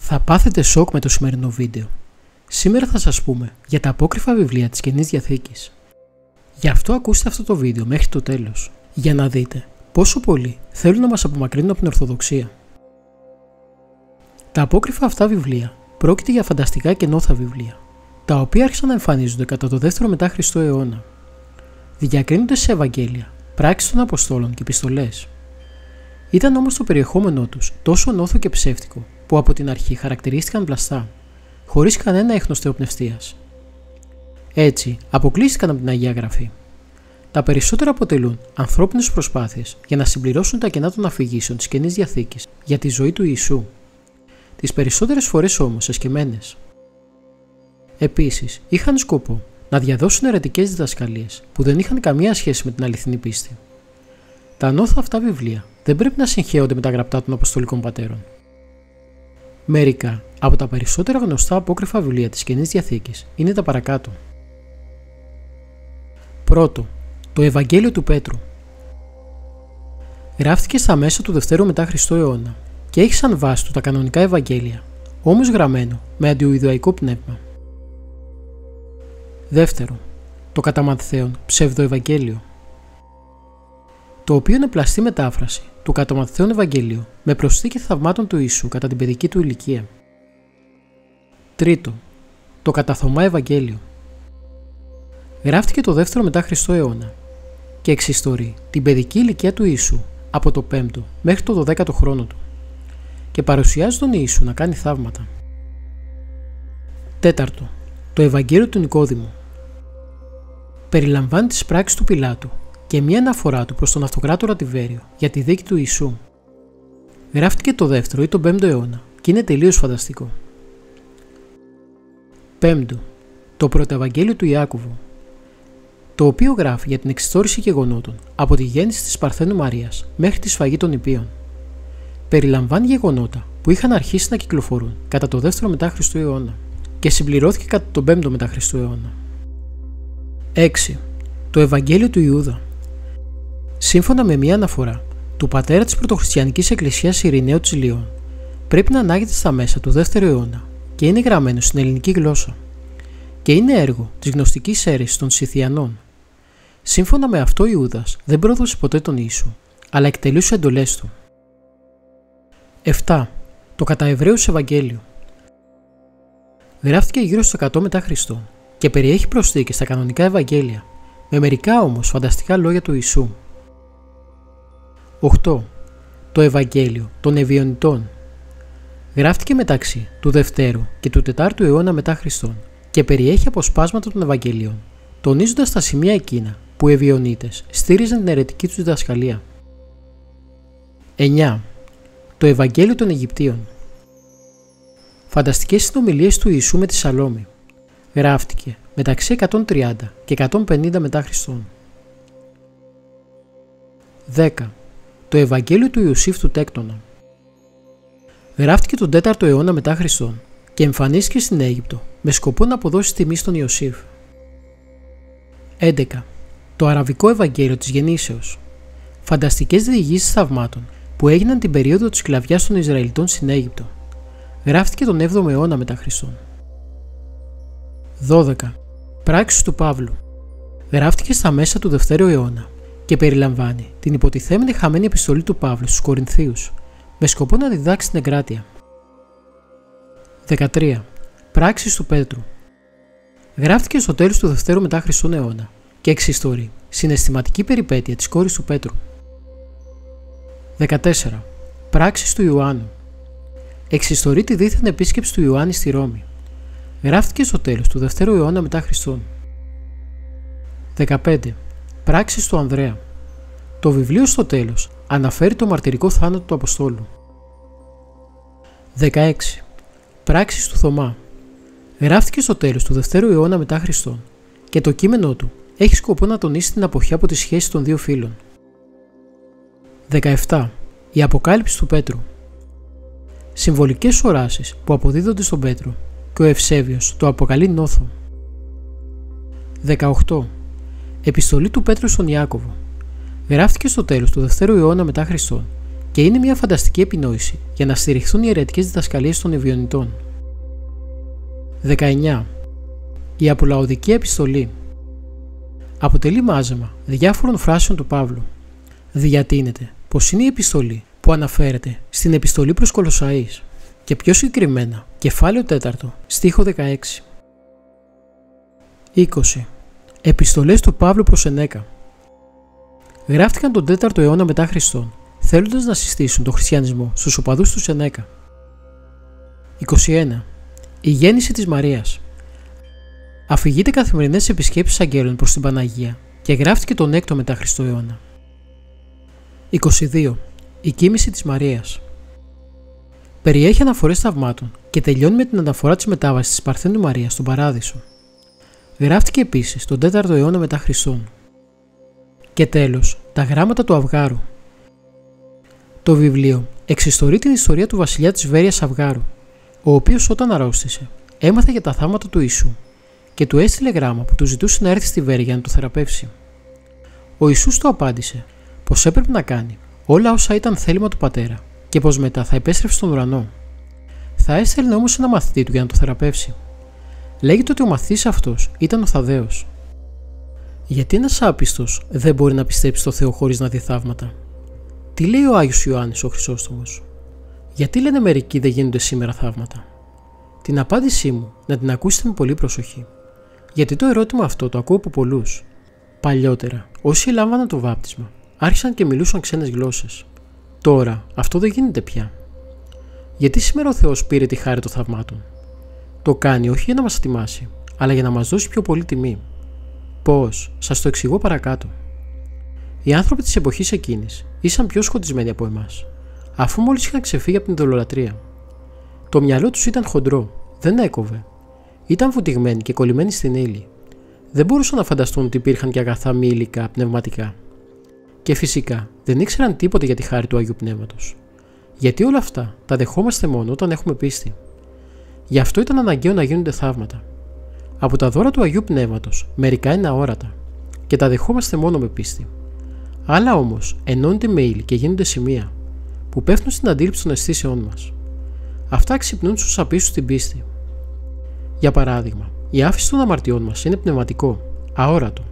Θα πάθετε σοκ με το σημερινό βίντεο. Σήμερα θα σας πούμε για τα απόκριφα βιβλία της Καινής Διαθήκης. Γι' αυτό ακούστε αυτό το βίντεο μέχρι το τέλος, για να δείτε πόσο πολλοί θέλουν να μας απομακρύνουν από την Ορθοδοξία. Τα απόκριφα αυτά βιβλία πρόκειται για φανταστικά και νόθα βιβλία, τα οποία άρχισαν να εμφανίζονται κατά το 2ο μετά Χριστό αιώνα. Διακρίνονται σε Ευαγγέλια, πράξεις των Αποστόλων και επιστολές. Ήταν όμως το περιεχόμενό τους τόσο νόθο και ψεύτικο, που από την αρχή χαρακτηρίστηκαν πλαστά, χωρίς κανένα έχνος θεοπνευστίας. Έτσι, αποκλείστηκαν από την Αγία Γραφή. Τα περισσότερα αποτελούν ανθρώπινες προσπάθειες για να συμπληρώσουν τα κενά των αφηγήσεων της Καινής Διαθήκης για τη ζωή του Ιησού. Τις περισσότερες φορές όμως εσκεμμένες. Επίσης, είχαν σκοπό να διαδώσουν αιρετικές διδασκαλίες που δεν είχαν καμία σχέση με την αληθινή πίστη. Τα νόθα αυτά βιβλία δεν πρέπει να συγχέονται με τα γραπτά των Αποστολικών Πατέρων. Μερικά από τα περισσότερα γνωστά απόκριφα βιβλία της Καινής Διαθήκης είναι τα παρακάτω. Πρώτο, το Ευαγγέλιο του Πέτρου. Γράφτηκε στα μέσα του 2ου μετά Χριστό αιώνα και έχει σαν βάση του τα κανονικά Ευαγγέλια, όμως γραμμένο με αντιουηδουαϊκό πνεύμα. Δεύτερο, το κατά Ματθαίον ψευδοευαγγέλιο, το οποίο είναι πλαστή μετάφραση του κατά Ματθαίον Ευαγγελίου με προσθήκη θαυμάτων του Ιησού κατά την παιδική του ηλικία. Τρίτο, το κατά Θωμά Ευαγγέλιο. Γράφτηκε το 2ο μετά Χριστό αιώνα και εξιστορεί την παιδική ηλικία του Ιησού από το 5ο μέχρι το 12ο χρόνο του και παρουσιάζει τον Ιησού να κάνει θαύματα. Τέταρτο, το Ευαγγέλιο του Νικόδημου. Περιλαμβάνει τις πράξεις του Πιλάτου και μια αναφορά του προς τον Αυτοκράτορα Τιβέριο για τη δίκη του Ιησού. Γράφτηκε το 2ο ή τον 5ο αιώνα και είναι τελείως φανταστικό. Πέμπτο, το Πρωτοευαγγέλιο του Ιάκωβου, το οποίο γράφει για την εξιστόρηση γεγονότων από τη γέννηση της Παρθένου Μαρίας μέχρι τη σφαγή των Ιππίων. Περιλαμβάνει γεγονότα που είχαν αρχίσει να κυκλοφορούν κατά το 2ο μετά Χριστού αιώνα και συμπληρώθηκε κατά τον 5ο μετά Χριστού αιώνα. 6. Το Ευαγγέλιο του Ιούδα. Σύμφωνα με μια αναφορά του πατέρα της πρωτοχριστιανικής εκκλησίας Ειρηναίου της Λιών, πρέπει να ανάγεται στα μέσα του 2ου αιώνα και είναι γραμμένο στην ελληνική γλώσσα και είναι έργο της γνωστικής αίρεσης των Σιθιανών. Σύμφωνα με αυτό, Ιούδας δεν πρόδωσε ποτέ τον Ιησού, αλλά εκτελούσε εντολές του. 7. Το κατά Εβραίους Ευαγγέλιο. Γράφτηκε γύρω στο 100 μετά Χριστό και περιέχει προσθήκες στα κανονικά Ευαγγέλια, με μερικά όμως φανταστικά λόγια του Ιησού. 8. Το Ευαγγέλιο των Ευιονιτών. Γράφτηκε μεταξύ του 2ου και του 4ου αιώνα μετά Χριστόν και περιέχει αποσπάσματα των Ευαγγελίων, τονίζοντας τα σημεία εκείνα που οι Ευιονίτες στήριζαν την αιρετική τους διδασκαλία. 9. Το Ευαγγέλιο των Αιγυπτίων. Φανταστικές συνομιλίες του Ιησού με τη Σαλόμη. Γράφτηκε μεταξύ 130 και 150 μετά Χριστόν. 10. Το Ευαγγέλιο του Ιωσήφ του Τέκτονα. Γράφτηκε τον 4ο αιώνα μετά Χριστόν και εμφανίστηκε στην Αίγυπτο με σκοπό να αποδώσει τιμή στον Ιωσήφ. 11. Το Αραβικό Ευαγγέλιο της Γεννήσεως. Φανταστικές διηγήσεις θαυμάτων που έγιναν την περίοδο της σκλαβιάς των Ισραηλιτών στην Αίγυπτο. Γράφτηκε τον 7ο αιώνα μετά Χριστόν. 12. Πράξεις του Παύλου. Γράφτηκε στα μέσα του 2ου αιώνα και περιλαμβάνει την υποτιθέμενη χαμένη επιστολή του Παύλου στους Κορινθίους με σκοπό να διδάξει την εγκράτεια. 13. Πράξεις του Πέτρου. Γράφτηκε στο τέλος του 2ου μετά Χριστόν αιώνα και εξιστορεί συναισθηματική περιπέτεια της κόρης του Πέτρου. 14. Πράξεις του Ιωάννου. Εξιστορεί τη δίθεν επίσκεψη του Ιωάννη στη Ρώμη. Γράφτηκε στο τέλος του 2ου αιώνα μετά Χριστόν. 15. Πράξεις του Ανδρέα. Το βιβλίο στο τέλος αναφέρει το μαρτυρικό θάνατο του Αποστόλου. 16. Πράξεις του Θωμά. Γράφτηκε στο τέλος του 2ου αιώνα μετά Χριστόν και το κείμενό του έχει σκοπό να τονίσει την αποχή από τη σχέση των δύο φίλων. 17. Η Αποκάλυψη του Πέτρου. Συμβολικές οράσεις που αποδίδονται στον Πέτρο και ο Ευσέβιος το αποκαλεί νόθο. 18. Επιστολή του Πέτρου στον Ιάκωβο. Γράφτηκε στο τέλος του 2ου αιώνα μετά Χριστόν και είναι μια φανταστική επινόηση για να στηριχθούν οι αιρετικές διδασκαλίες των Ευιονιτών. 19. Η Απολαοδική Επιστολή αποτελεί μάζεμα διάφορων φράσεων του Παύλου. Διατείνεται πως είναι η επιστολή που αναφέρεται στην επιστολή προς Κολοσσαείς και πιο συγκεκριμένα κεφάλαιο 4, στίχο 16. 20. Επιστολές του Παύλου προς Ενέκα. Γράφτηκαν τον 4ο αιώνα μετά Χριστόν, θέλοντας να συστήσουν τον χριστιανισμό στους οπαδούς του Ενέκα. 21. Η γέννηση της Μαρίας. Αφηγείται καθημερινές επισκέψεις αγγέλων προς την Παναγία και γράφτηκε τον 6ο μετά Χριστό αιώνα. 22. Η κοίμηση της Μαρίας. Περιέχει αναφορές θαυμάτων και τελειώνει με την αναφορά της μετάβασης της Παρθένου Μαρίας στον Παράδεισο. Γράφτηκε επίσης τον 4ο αιώνα μετά Χριστόν. Και τέλος, τα γράμματα του Αυγάρου. Το βιβλίο εξιστορεί την ιστορία του βασιλιά της Βέρειας Αυγάρου, ο οποίος όταν αρρώστησε έμαθε για τα θαύματα του Ιησού και του έστειλε γράμμα που του ζητούσε να έρθει στη Βέρεια για να το θεραπεύσει. Ο Ιησούς του απάντησε πως έπρεπε να κάνει όλα όσα ήταν θέλημα του Πατέρα και πως μετά θα επέστρεψε στον ουρανό. Θα έστελνε όμως ένα μαθητή του για να το θεραπεύσει. Λέγεται ότι ο μαθητής αυτός ήταν ο Θαδδαίος. Γιατί ένας άπιστος δεν μπορεί να πιστέψει στο Θεό χωρίς να δει θαύματα? Τι λέει ο Άγιος Ιωάννης ο Χρυσόστομος? Γιατί λένε μερικοί δεν γίνονται σήμερα θαύματα? Την απάντησή μου να την ακούσετε με πολύ προσοχή. Γιατί το ερώτημα αυτό το ακούω από πολλούς. Παλιότερα, όσοι λάμβαναν το βάπτισμα, άρχισαν και μιλούσαν ξένες γλώσσες. Τώρα αυτό δεν γίνεται πια. Γιατί σήμερα ο Θεός πήρε τη χάρη των θαυμάτων? Το κάνει όχι για να μας τιμάσει, αλλά για να μας δώσει πιο πολύ τιμή. Πώς? Σας το εξηγώ παρακάτω. Οι άνθρωποι της εποχής εκείνης ήσαν πιο σκοτισμένοι από εμάς, αφού μόλις είχαν ξεφύγει από την ειδωλολατρία. Το μυαλό τους ήταν χοντρό, δεν έκοβε. Ήταν βουτυγμένοι και κολλημένοι στην ύλη. Δεν μπορούσαν να φανταστούν ότι υπήρχαν και αγαθά μη υλικά, πνευματικά. Και φυσικά δεν ήξεραν τίποτε για τη χάρη του Αγίου Πνεύματος. Γιατί όλα αυτά τα δεχόμαστε μόνο όταν έχουμε πίστη. Γι' αυτό ήταν αναγκαίο να γίνονται θαύματα. Από τα δώρα του Αγίου Πνεύματος, μερικά είναι αόρατα και τα δεχόμαστε μόνο με πίστη. Άλλα όμως ενώνονται με ύλη και γίνονται σημεία που πέφτουν στην αντίληψη των αισθήσεών μας. Αυτά ξυπνούν στους απίστους την πίστη. Για παράδειγμα, η άφηση των αμαρτιών μας είναι πνευματικό, αόρατο.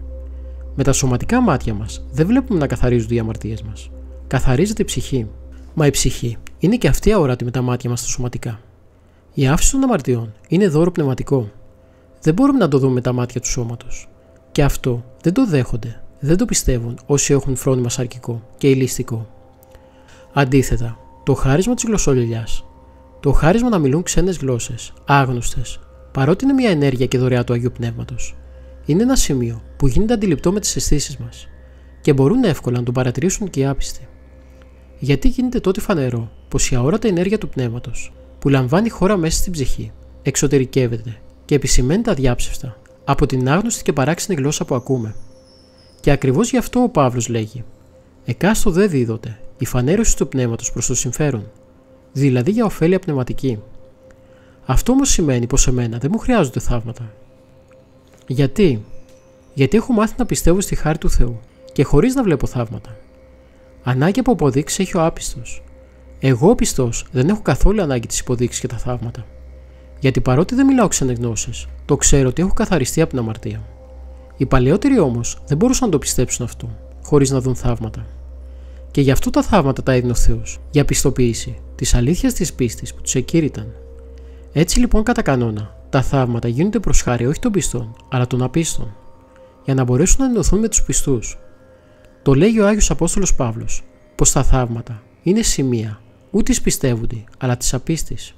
Με τα σωματικά μάτια μας δεν βλέπουμε να καθαρίζονται οι αμαρτίες μας. Καθαρίζεται η ψυχή. Μα η ψυχή είναι και αυτή αόρατη με τα μάτια μας τα σωματικά. Η άφηση των αμαρτιών είναι δώρο πνευματικό. Δεν μπορούμε να το δούμε με τα μάτια του σώματος. Και αυτό δεν το δέχονται, δεν το πιστεύουν όσοι έχουν φρόνημα σαρκικό και ηλιστικό. Αντίθετα, το χάρισμα της γλωσσοληλιάς, το χάρισμα να μιλούν ξένες γλώσσες, άγνωστες, παρότι είναι μια ενέργεια και δωρεά του Αγίου Πνεύματος, είναι ένα σημείο που γίνεται αντιληπτό με τις αισθήσεις μας και μπορούν εύκολα να τον παρατηρήσουν και οι άπιστοι. Γιατί γίνεται τότε φανερό πως η αόρατη ενέργεια του πνεύματος, που λαμβάνει χώρα μέσα στην ψυχή, εξωτερικεύεται και επισημαίνεται αδιάψευστα από την άγνωστη και παράξενη γλώσσα που ακούμε. Και ακριβώς γι' αυτό ο Παύλος λέγει: «Εκάστο δε δίδοτε η φανέρωση του πνεύματος προς το συμφέρον», δηλαδή για ωφέλεια πνευματική. Αυτό όμως σημαίνει πως εμένα δεν μου χρειάζονται θαύματα. Γιατί? Γιατί έχω μάθει να πιστεύω στη χάρη του Θεού και χωρίς να βλέπω θαύματα. Ανάγκη από αποδείξεις έχει ο άπιστος. Εγώ ο πιστός δεν έχω καθόλου ανάγκη τις υποδείξεις και τα θαύματα. Γιατί παρότι δεν μιλάω ξένες γνώσεις, το ξέρω ότι έχω καθαριστεί από την αμαρτία. Οι παλαιότεροι όμως δεν μπορούσαν να το πιστέψουν αυτό, χωρίς να δουν θαύματα. Και γι' αυτό τα θαύματα τα έδινε ο Θεός, για πιστοποίηση της αλήθειας της πίστης που τους εκήρυταν. Έτσι λοιπόν, κατά κανόνα, τα θαύματα γίνονται προς χάρη όχι των πιστών, αλλά των απίστων, για να μπορέσουν να ενωθούν με τους πιστούς. Το λέγει ο Άγιος Απόστολος Παύλος, πως τα θαύματα είναι σημεία ούτε της πιστεύοντι, αλλά της απίστης.